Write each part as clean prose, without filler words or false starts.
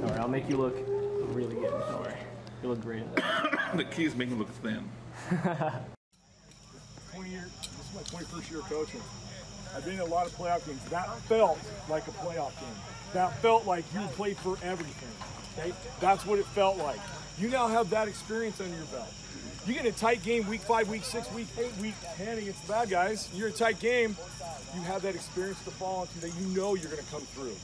Alright, I'll make you look really good. Don't worry. You look great in that. The key is making it look thin. 20 years, this is my 21st year of coaching. I've been in a lot of playoff games. That felt like a playoff game. That felt like you played for everything. Okay? That's what it felt like. You now have that experience under your belt. You get a tight game week 5, week 6, week 8, week 10 against the bad guys. You're in a tight game. You have that experience to fall into that you know you're going to come through.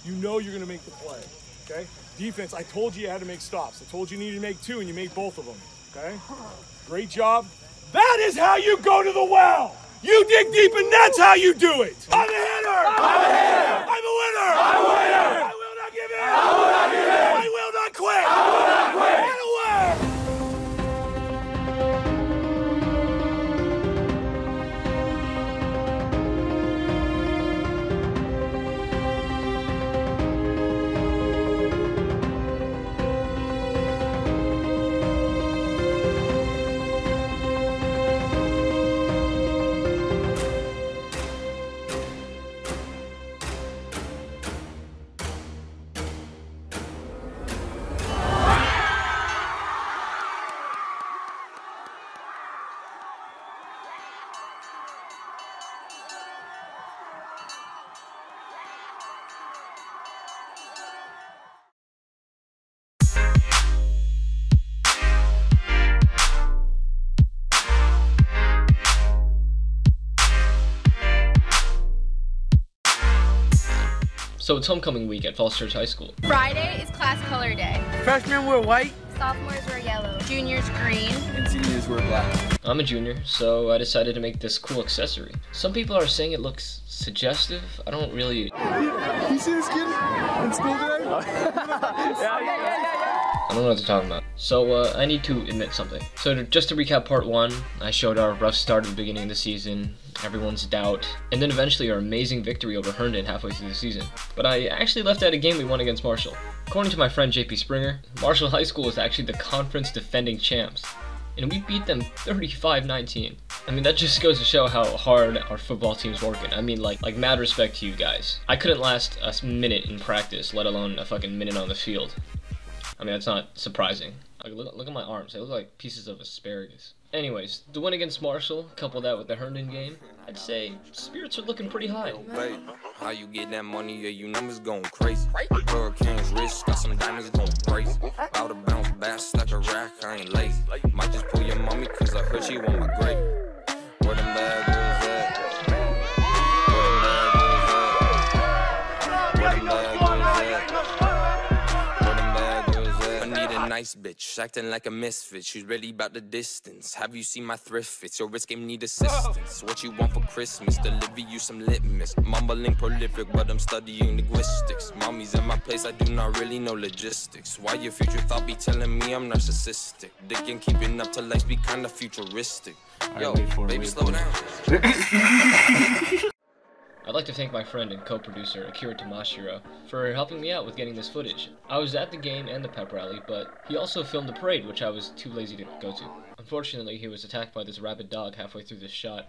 You know you're going to make the play. Okay? Defense, I told you had to make stops. I told you needed to make 2 and you made both of them. Okay? Great job. That is how you go to the well. You dig deep and that's how you do it. I'm a hitter. I'm a hitter. I'm a winner. I'm a winner. I will not give in. I will not give in. I will not quit. I will not quit. Get away. So it's homecoming week at Falls Church High School. Friday is class color day. Freshmen wear white. Sophomores wear yellow. Juniors green. And seniors wear black. I'm a junior, so I decided to make this cool accessory. Some people are saying it looks suggestive. I don't really... You see this kid in school today? I don't know what they're talking about. So I need to admit something. So just to recap part 1, I showed our rough start at the beginning of the season, everyone's doubt, and then eventually our amazing victory over Herndon halfway through the season. But I actually left out a game we won against Marshall. According to my friend JP Springer, Marshall High School is actually the conference defending champs, and we beat them 35-19. I mean, that just goes to show how hard our football team's working. I mean, like mad respect to you guys. I couldn't last a minute in practice, let alone a fucking minute on the field. I mean, that's not surprising. Like, look at my arms. They look like pieces of asparagus. Anyways, the win against Marshall, couple that with the Herndon game, I'd say spirits are looking pretty high. Babe, how you get that money? Yeah, you numbers going crazy. Hurricanes rich, got some diamonds going crazy. Out of bounce, back, stack a rack, I ain't lazy. Might just pull your mommy, cause I heard she want my grave. Where them bad girls at? Where them bad girls at? Where them bad girls at? Where them bad girls at? I need a nice bitch, acting like a misfit. She's really about the distance. Have you seen my thrift fits? Your wrist game need assistance. What you want for Christmas? Deliver you some litmus. Mumbling prolific, but I'm studying linguistics. Mommy's in my place, I do not really know logistics. Why your future thought be telling me I'm narcissistic? Digging, keeping up to life be kinda futuristic. Yo, baby, slow down. I'd like to thank my friend and co-producer Akira Tamashiro for helping me out with getting this footage. I was at the game and the pep rally, but he also filmed the parade, which I was too lazy to go to. Unfortunately, he was attacked by this rabid dog halfway through this shot.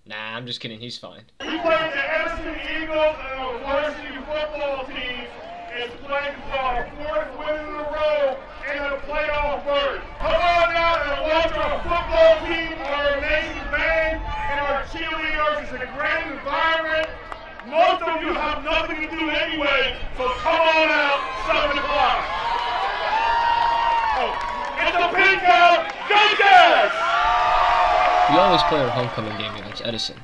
Nah, I'm just kidding, he's fine. We played the Edison Eagles and the varsity football team is playing for our 4th win in a row in the playoff berth. Come on out and watch our football team, our amazing band, and our cheerleaders. It's a great environment. Most of you have nothing to do anyway, so come on out, 7 o'clock. Oh, it's a pink out, go Jags! We always play our homecoming game against Edison,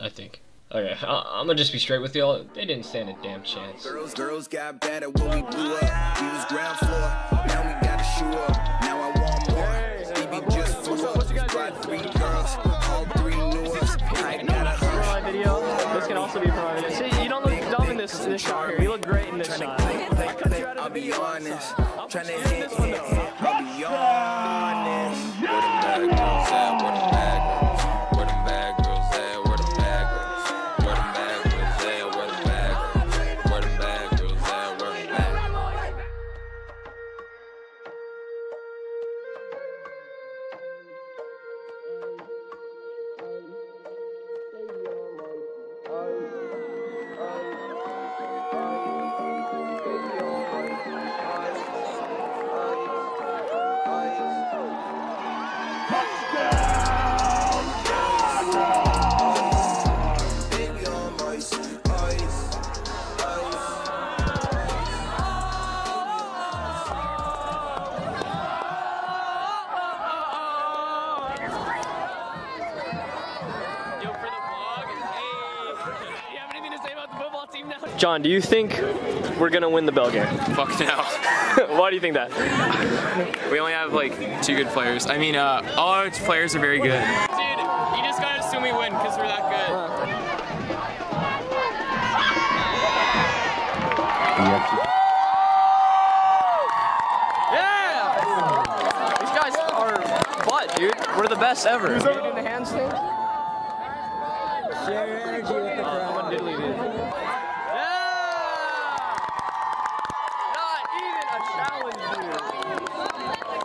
I think. Okay, I'm gonna just be straight with y'all. They didn't stand a damn chance. Girls got better when we blew up. We was ground floor, now we got a shoe up. Now I want more. BB just flew up. Brought 3 girls, all 3 new ups. I got a For my video, this can also be for my video. See, you don't look dumb in this shot here. You look great in this shot. I'll be honest, trying to hit. I'll be honest. Where them bad girls at? Where them bad girls? Where them bad girls at? Where them bad girls? Where them bad girls at? Where them bad girls? Where them bad girls at? Where them bad girls? John, do you think we're gonna win the bell game? Fuck no. Why do you think that? We only have like 2 good players. I mean, all our players are very good. Dude, you just gotta assume we win because we're that good. Yeah! These guys are butt, dude. We're the best ever. Are you doing the hands thing? Share your energy with the crowd.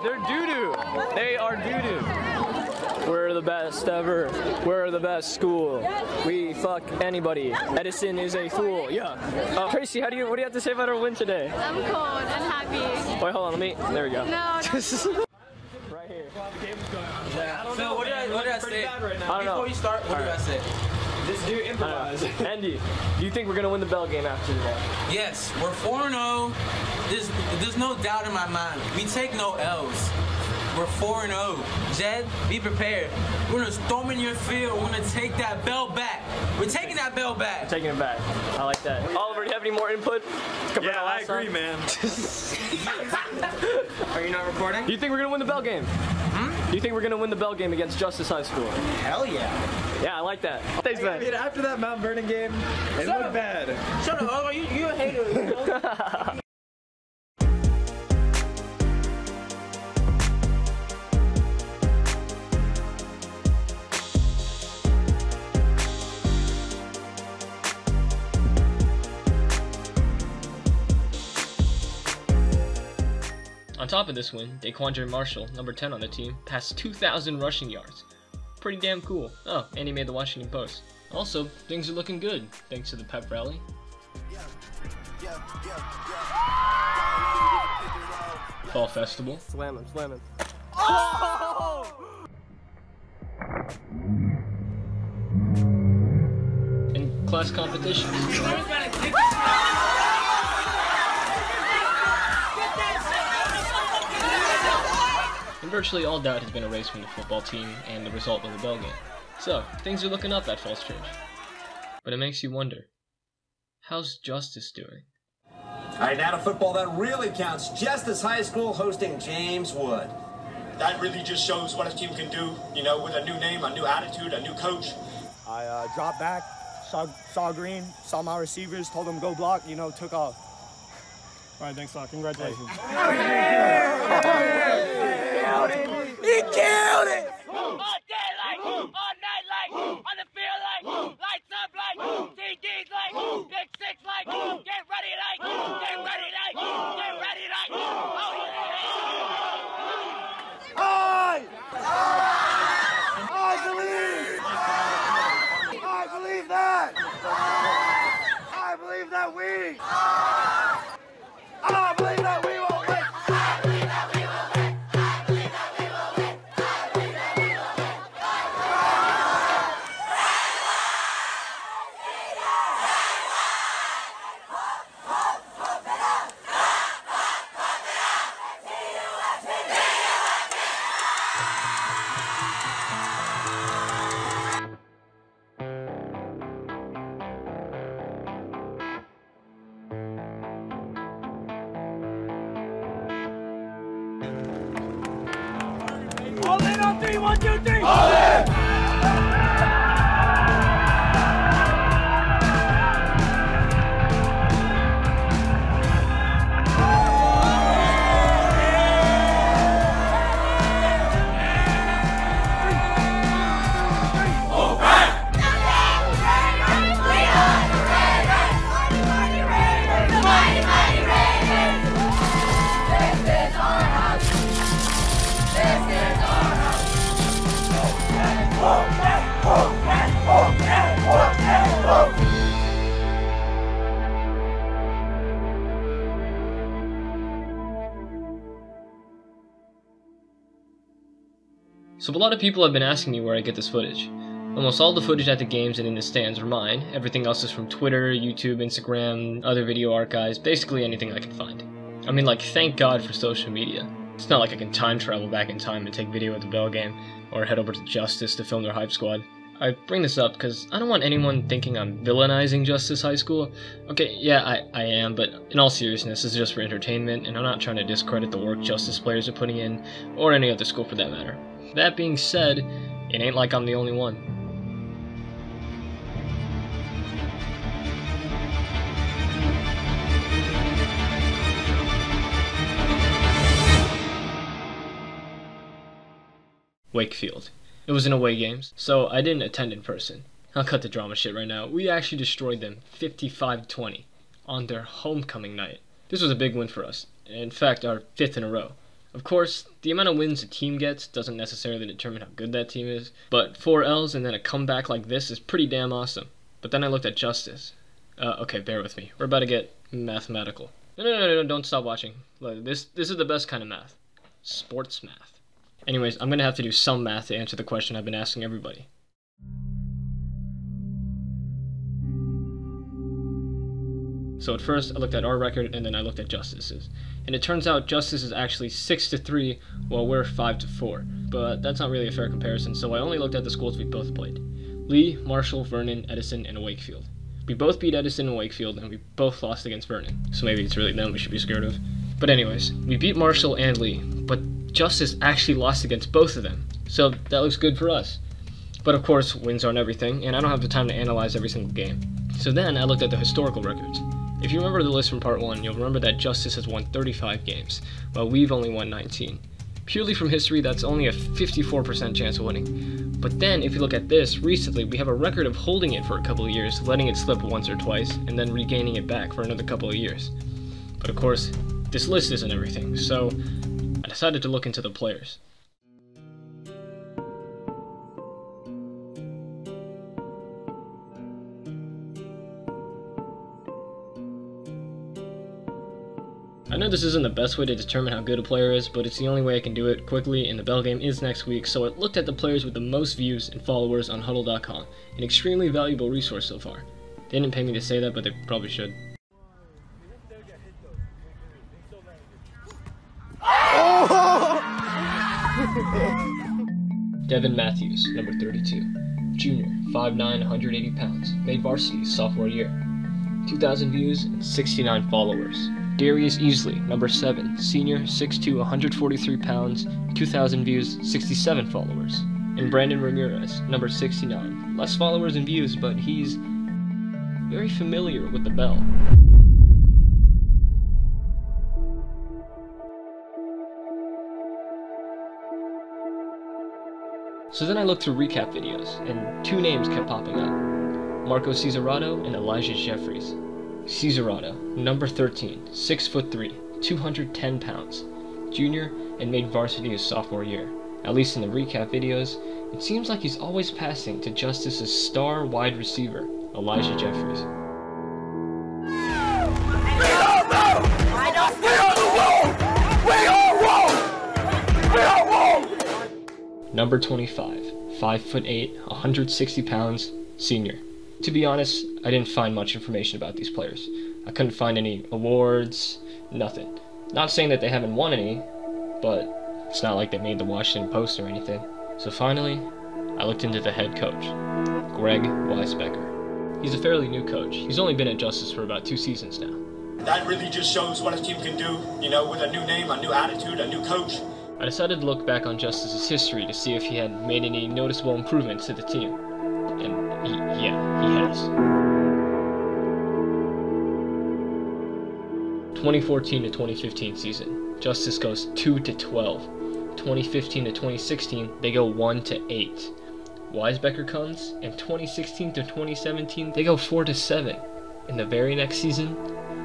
They're doo-doo. They are doo-doo. We're the best ever. We're the best school. We fuck anybody. Edison is a fool. Yeah. Tracy, what do you have to say about our win today? I'm cold and happy. Wait, hold on. There we go. No. Right here. So what did I say? I don't know. Before you start, what did I say? Just do improvise. Andy, do you think we're gonna win the bell game after today? Yes, we're 4-0. There's no doubt in my mind. We take no L's. We're 4-0. Jed, be prepared. We're gonna storm in your field. We're gonna take that bell back. We're taking that bell back. I'm taking it back. I like that. Oliver, do you have any more input? Yeah, I agree, man. Are you not recording? Do you think we're gonna win the bell game? Do you think we're gonna win the bell game against Justice High School? Hell yeah. Yeah, I like that. Thanks, man. After that Mount Vernon game, it looked bad. Shut up, Oliver. You a hater. You know? On top of this win, Daquandre Marshall, number 10 on the team, passed 2,000 rushing yards. Pretty damn cool. Oh, and he made the Washington Post. Also, things are looking good, thanks to the pep rally. Fall festival. Slam him, slam him. Oh! And class competitions. And virtually all doubt has been erased from the football team and the result of the bell game. So, things are looking up at Falls Church. But it makes you wonder, how's Justice doing? Alright, now to football that really counts. Justice High School hosting James Wood. That really just shows what a team can do, you know, with a new name, a new attitude, a new coach. I dropped back, saw green, saw my receivers, told them go block, you know, took off. All right, thanks a lot. Congratulations. He killed it! All day like, all night like, on the field like, lights up like, TDs like, big six like, get ready like, get ready like, get ready like, oh yeah! I believe that! I believe that we will win! All in on 3, 1, 2, 3! All in! So a lot of people have been asking me where I get this footage. Almost all the footage at the games and in the stands are mine. Everything else is from Twitter, YouTube, Instagram, other video archives, basically anything I can find. I mean, like, thank God for social media. It's not like I can time travel back in time to take video at the bell game, or head over to Justice to film their hype squad. I bring this up because I don't want anyone thinking I'm villainizing Justice High School. Okay, yeah, I am, but in all seriousness, this is just for entertainment, and I'm not trying to discredit the work Justice players are putting in, or any other school for that matter. That being said, it ain't like I'm the only one. Wakefield. It was an away game, so I didn't attend in person. I'll cut the drama shit right now. We actually destroyed them 55-20 on their homecoming night. This was a big win for us. In fact, our 5th in a row. Of course, the amount of wins a team gets doesn't necessarily determine how good that team is, but 4 L's and then a comeback like this is pretty damn awesome. But then I looked at Justice. Okay, bear with me. We're about to get mathematical. No, don't stop watching. Look, this is the best kind of math. Sports math. Anyways, I'm going to have to do some math to answer the question I've been asking everybody. So at first, I looked at our record, and then I looked at Justice's. And it turns out Justice is actually 6-3, while we're 5-4. But that's not really a fair comparison, so I only looked at the schools we both played. Lee, Marshall, Vernon, Edison, and Wakefield. We both beat Edison and Wakefield, and we both lost against Vernon. So maybe it's really them we should be scared of. But anyways, we beat Marshall and Lee, but Justice actually lost against both of them, so that looks good for us. But of course, wins aren't everything, and I don't have the time to analyze every single game. So then I looked at the historical records. If you remember the list from part 1, you'll remember that Justice has won 35 games, while we've only won 19. Purely from history, that's only a 54% chance of winning. But then, if you look at this, recently we have a record of holding it for a couple of years, letting it slip once or twice, and then regaining it back for another couple of years. But of course, this list isn't everything, so I decided to look into the players. I know this isn't the best way to determine how good a player is, but it's the only way I can do it quickly, and the bell game is next week, so I looked at the players with the most views and followers on Huddle.com, an extremely valuable resource so far. They didn't pay me to say that, but they probably should. Devin Matthews, number 32. Junior, 5'9", 180 pounds. Made varsity sophomore year. 2,000 views and 69 followers. Darius Easley, number 7. Senior, 6'2", 143 pounds. 2,000 views, 67 followers. And Brandon Ramirez, number 69. Less followers and views, but he's very familiar with the bell. So then I looked through recap videos, and 2 names kept popping up. Marco Cesarado and Elijah Jeffries. Cesarado, number 13, 6'3", 210 pounds. Junior, and made varsity his sophomore year. At least in the recap videos, it seems like he's always passing to Justice's star wide receiver, Elijah Jeffries. Number 25, 5'8", 160 pounds, senior. To be honest, I didn't find much information about these players. I couldn't find any awards, nothing. Not saying that they haven't won any, but it's not like they made the Washington Post or anything. So finally, I looked into the head coach, Greg Weisbecker. He's a fairly new coach. He's only been at Justice for about 2 seasons now. That really just shows what a team can do, you know, with a new name, a new attitude, a new coach. I decided to look back on Justice's history to see if he had made any noticeable improvements to the team. And he has. 2014 to 2015 season, Justice goes 2-12. 2015 to 2016, they go 1-8. Weisbecker comes, and 2016 to 2017, they go 4-7. In the very next season,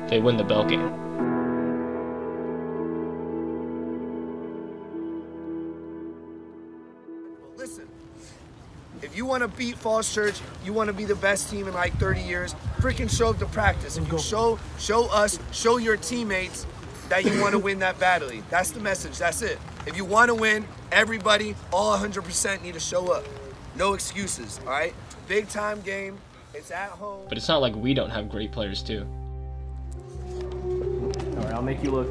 they win the bell game. Listen, if you want to beat Falls Church, you want to be the best team in like 30 years, freaking show up to practice. If you show us, show your teammates that you want to win that battle. That's the message, that's it. If you want to win, everybody, all 100% need to show up. No excuses, all right? Big time game, it's at home. But it's not like we don't have great players too. Alright, I'll make you look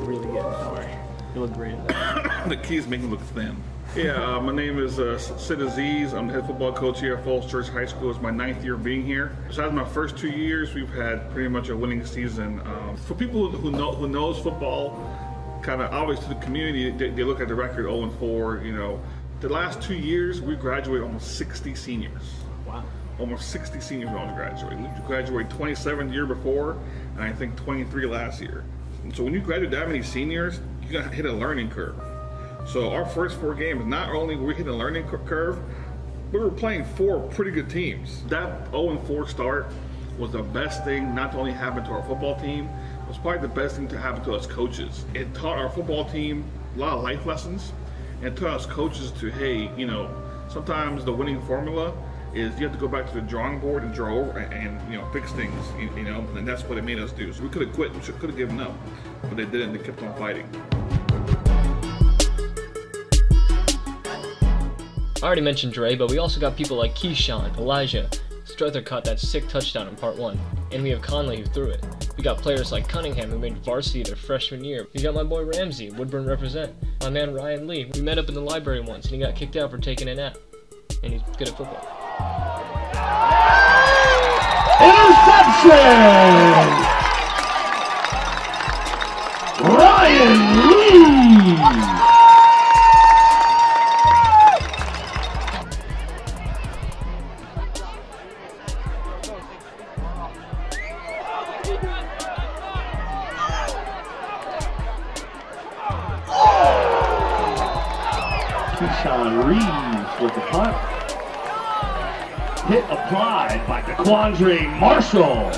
really good, don't worry. You look great in that. The key is making him look thin. Yeah, my name is Aziz. I'm the head football coach here at Falls Church High School. It's my 9th year being here. Besides my first 2 years, we've had pretty much a winning season. For people who knows football, kind of obvious to the community, they look at the record 0-4. You know, the last 2 years we graduated almost 60 seniors. Wow. Almost 60 seniors almost graduated. We graduated 27 the year before, and I think 23 last year. And so when you graduate that many seniors, you're gonna hit a learning curve. So our first 4 games, not only were we hitting a learning curve, we were playing 4 pretty good teams. That 0-4 start was the best thing not to only happen to our football team, it was probably the best thing to happen to us coaches. It taught our football team a lot of life lessons, and taught us coaches to, hey, you know, sometimes the winning formula is you have to go back to the drawing board and draw over and you know, fix things, you know, and that's what it made us do. So we could have quit, we could have given up, but they didn't, they kept on fighting. I already mentioned Dre, but we also got people like Keyshawn, Elijah. Struther caught that sick touchdown in part 1, and we have Conley who threw it. We got players like Cunningham who made varsity their freshman year. We got my boy Ramsey, Woodburn represent. My man Ryan Lee, we met up in the library once and he got kicked out for taking a nap. And he's good at football. Interception! Ryan Lee! Keyshawn Reeves with the punt. Hit applied by DeQuandre Marshall.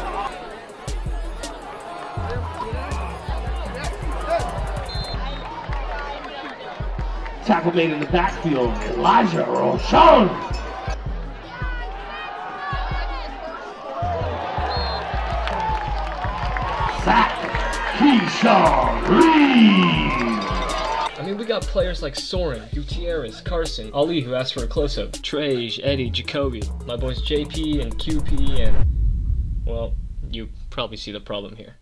Tackle made in the backfield, Elijah Rochon. Sack, Keyshawn Reeves. I mean, we got players like Soren, Gutierrez, Carson, Ali who asked for a close-up, Trey, Eddie, Jacoby, my boys JP and QP, and, well, you probably see the problem here.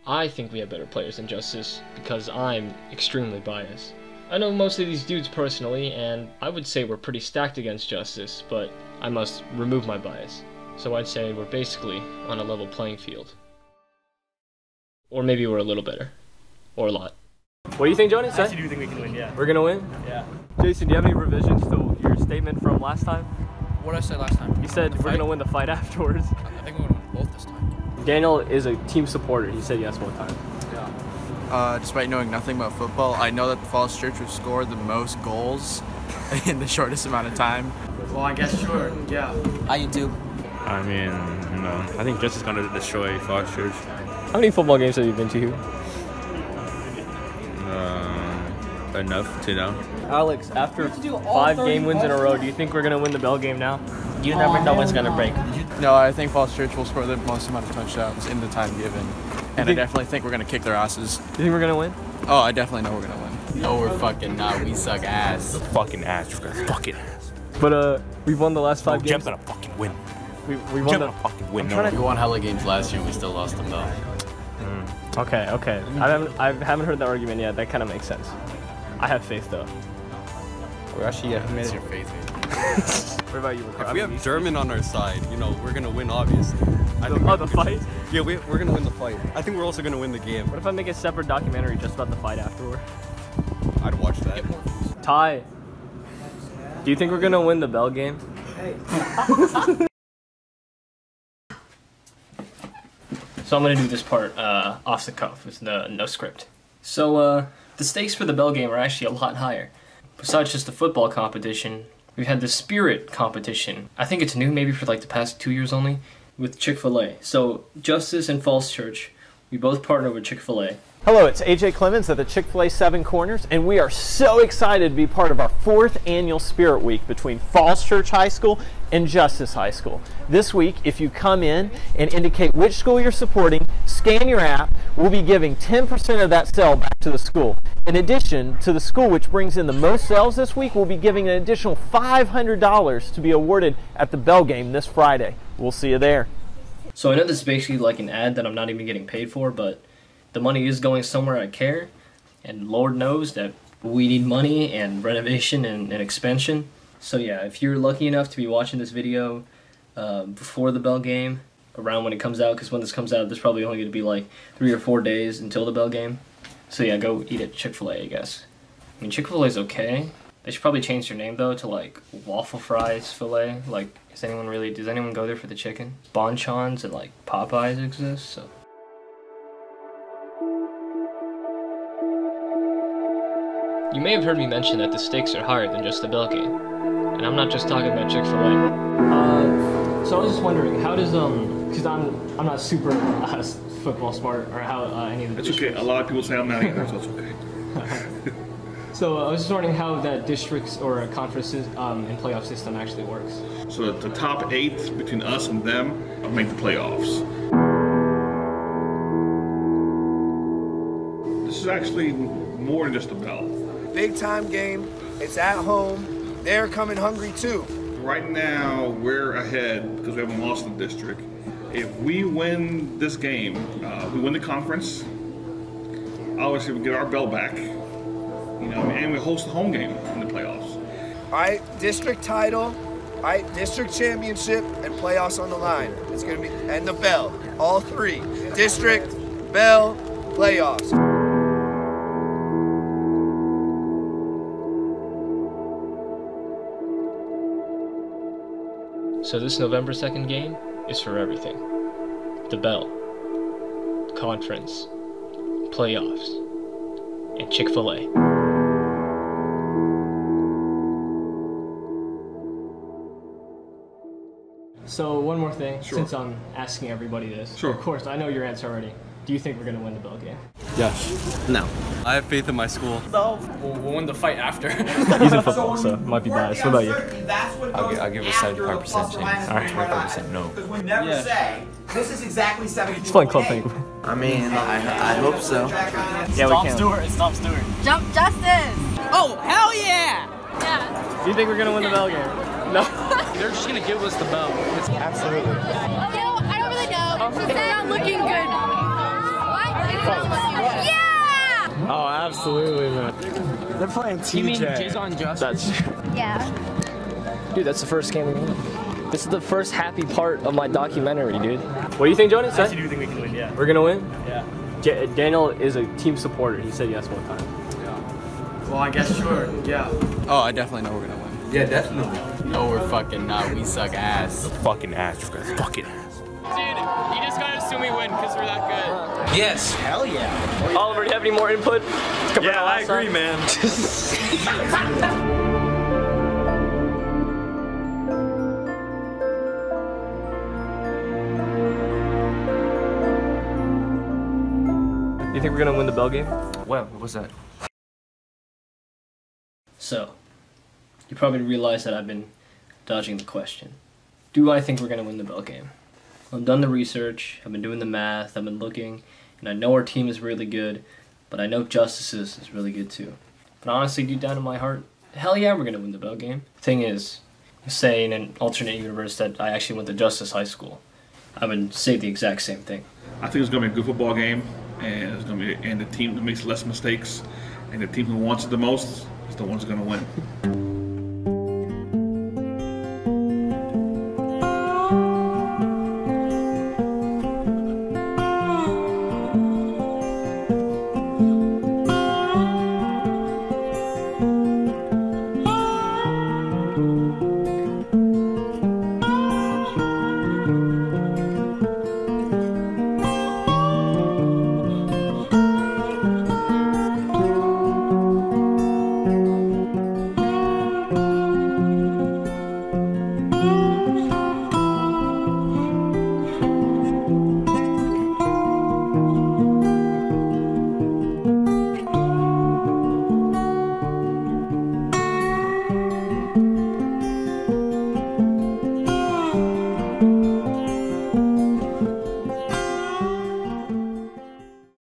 I think we have better players than Justice because I'm extremely biased. I know most of these dudes personally, and I would say we're pretty stacked against Justice, but I must remove my bias. So I'd say we're basically on a level playing field. Or maybe we're a little better. Or a lot. What do you think, Johnny? I actually do think we can win, yeah. We're gonna win? Yeah. Jason, do you have any revisions to your statement from last time? What did I say last time? You said we're gonna win the fight afterwards. I think we're gonna win both this time. Daniel is a team supporter. He said yes one time. Yeah. Despite knowing nothing about football, I know that the Falls Church will score the most goals in the shortest amount of time. Well, I guess sure, yeah. How you do? I mean, you know, I think Justice is going to destroy Falls Church. How many football games have you been to? Enough to know. Alex, after 5 game wins in a row, do you think we're going to win the bell game now? You never know what's going to break. No, I think Falls Church will score the most amount of touchdowns in the time given. And I definitely think we're going to kick their asses. You think we're going to win? Oh, I definitely know we're going to win. No, we're fucking not. We suck ass. Fucking ass. Fucking ass. But we've won the last 5 games. Jeff's gonna fucking win. We won the fucking win. We won hella games last year and we still lost them though. Okay. I haven't heard that argument yet. That kind of makes sense. I have faith though. We're actually What's your faith? What about you, Ricardo? If we have German on our side, you know, we're gonna win obviously. The fight? Yeah, we're gonna win the fight. I think we're also gonna win the game. What if I make a separate documentary just about the fight afterward? I'd watch that. Ty, do you think we're gonna win the bell game? So I'm going to do this part off the cuff with no script. So the stakes for the bell game are actually a lot higher. Besides just the football competition, we've had the spirit competition. I think it's new, maybe for like the past 2 years only, with Chick-fil-A. So Justice and Falls Church, we both partner with Chick-fil-A. Hello, it's AJ Clemens at the Chick-fil-A 7 Corners, and we are so excited to be part of our 4th annual Spirit Week between Falls Church High School and Justice High School. This week, if you come in and indicate which school you're supporting, scan your app, we'll be giving 10% of that sale back to the school. In addition to the school which brings in the most sales this week, we'll be giving an additional $500 to be awarded at the bell game this Friday. We'll see you there. So I know this is basically like an ad that I'm not even getting paid for, but the money is going somewhere I care, and Lord knows that we need money and renovation and expansion. So yeah, if you're lucky enough to be watching this video before the Bell game, around when it comes out, because when this comes out, there's probably only going to be like 3 or 4 days until the Bell game. So yeah, go eat at Chick-fil-A, I guess. I mean, Chick-fil-A is okay. They should probably change their name though to like Waffle Fries Filet. Like, does anyone go there for the chicken? Bonchons and like Popeyes exist, so. You may have heard me mention that the stakes are higher than just the Bell game. And I'm not just talking about Chick-fil-A. So I was just wondering, how does, because I'm not super football smart, or how any of the It's okay, a lot of people say I'm not either, so it's okay. So I was just wondering how that districts or conferences and playoff system actually works. So the top 8 between us and them make the playoffs. This is actually more than just a Bell. Big time game. It's at home. They're coming hungry too. Right now, we're ahead because we haven't lost the district. If we win this game, we win the conference. Obviously, we get our belt back. You know, and we host the home game in the playoffs. All right, district title, all right, district championship, and playoffs on the line. It's gonna be, and the Bell, all 3. District, Bell, playoffs. So this November 2nd game is for everything. The Bell, conference, playoffs, and Chick-fil-A. So one more thing, since I'm asking everybody this. Sure. Of course, I know your answer already. Do you think we're going to win the Bell game? Yes. No. I have faith in my school. No. We'll win the fight after. He's in football, so it might be biased. What about you? I'll give a 75% chance. All right. 25% no. Because we never say, this is exactly 70. It's fun club thing. I mean, I hope so. Yeah, we can. Stuart. It's Tom Stewart. Jump Justice! Oh, hell yeah! Yeah. Do you think we're going to win the Bell game? No. They're just going to give us the Bell. Absolutely. You know, I don't really know. It's not looking good. What? Yeah! Oh, absolutely, man. They're playing TJ. You mean J's on Justice? Yeah. Dude, that's the first game we win. This is the first happy part of my documentary, dude. What do you think, Jonas? I actually do think we can win, yeah. We're going to win? Yeah. Daniel is a team supporter. He said yes one time. Well, I guess sure. Yeah. Oh, I definitely know we're gonna win. Yeah, definitely. No, we're fucking not. We suck ass. Fucking ass. Fucking ass. Dude, you just gotta assume we win because we're that good. Yes. Hell yeah. Oliver, do you have any more input? Yeah, I agree, man. Do you think we're gonna win the Bell game? Well, what's that? So, you probably realize that I've been dodging the question. Do I think we're going to win the Bell game? I've done the research, I've been doing the math, I've been looking, and I know our team is really good, but I know Justice's is really good too. But honestly, deep down in my heart, hell yeah, we're going to win the Bell game. Thing is, say in an alternate universe that I actually went to Justice High School, I would say the exact same thing. I think it's going to be a good football game, and it's going to be the team that makes less mistakes, and the team who wants it the most is the ones going to win.